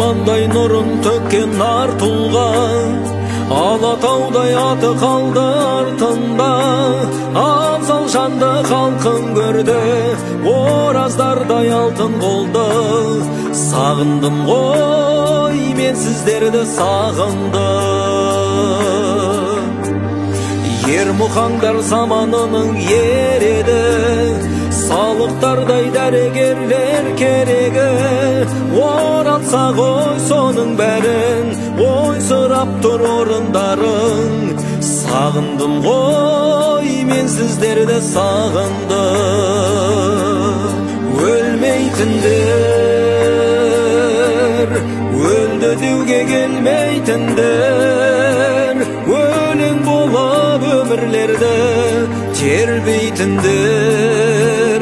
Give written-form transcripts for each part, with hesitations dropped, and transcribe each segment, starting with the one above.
Алтындай нұрын төккен нар тұлға, Алатаудай аты қалды артында. Абзал жанды халқын көрді, ораздардай алтын қолды. Сағындым ғой мен сіздерді, сағындым. Ермұхандар заманының ереді, салықтардай дәрігерлер керегі. Оралса ғой соның бәрін, ой сұрап тұр орындарың. Сағындым ғой мен сіздерді, сағындым. Өлмейтіндер, өлді деуге келмейтіндер, өлең болып өмірлерді тербейтіндер,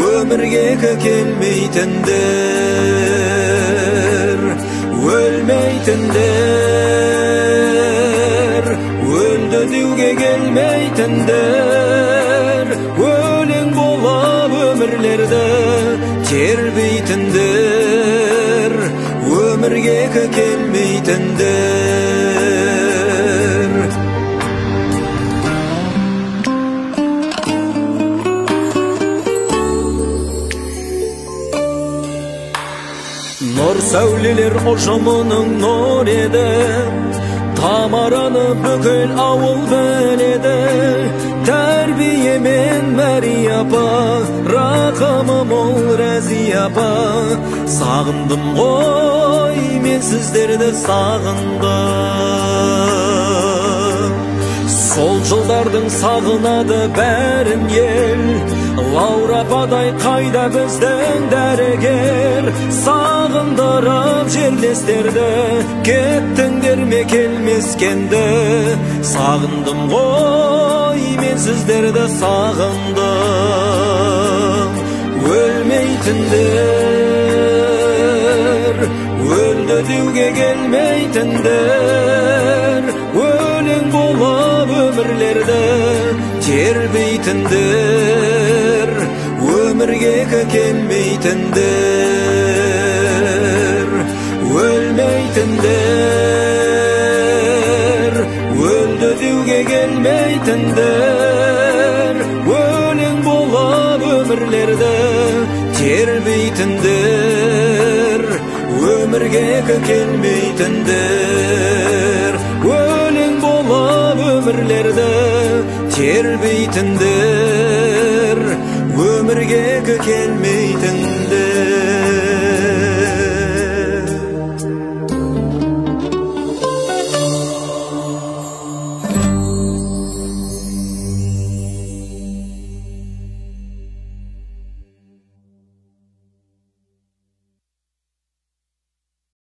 өмірге келмейтіндер. Өлмейтіндер, өлді деуге келмейтіндер, өлең болып өмірлерді тербейтіндер, өмірге келмейтіндер. Нұр сәулелер ұжымының нұр еді, Тамараны бүкіл ауыл біледі. Тәрбиемен Мәри апа, рақымы мол Рәзи апа. Сағындым ғой мен сіздерді, сағындым. Сол жылдардың сағынады бәрін ел, Лаура ападай қайда біздің дәрігер. Сағындырып жерлестерді, кеттіңдер ме келмескенді. Сағындым ғой мен сіздерді, сағындым. Өлмейтіндер, өлді деуге келмейтіндер, өлең болып өмірлерді тербейтіндер, өмірге келмейтіндер. Өлмейтіндер, өлді деуге келмейтіндер, өлең болып өмірлерді тербейтіндер, өмірге келмейтіндер. Өлең болып өмірлерді тербейтіндер, өмірге келмейтіндер.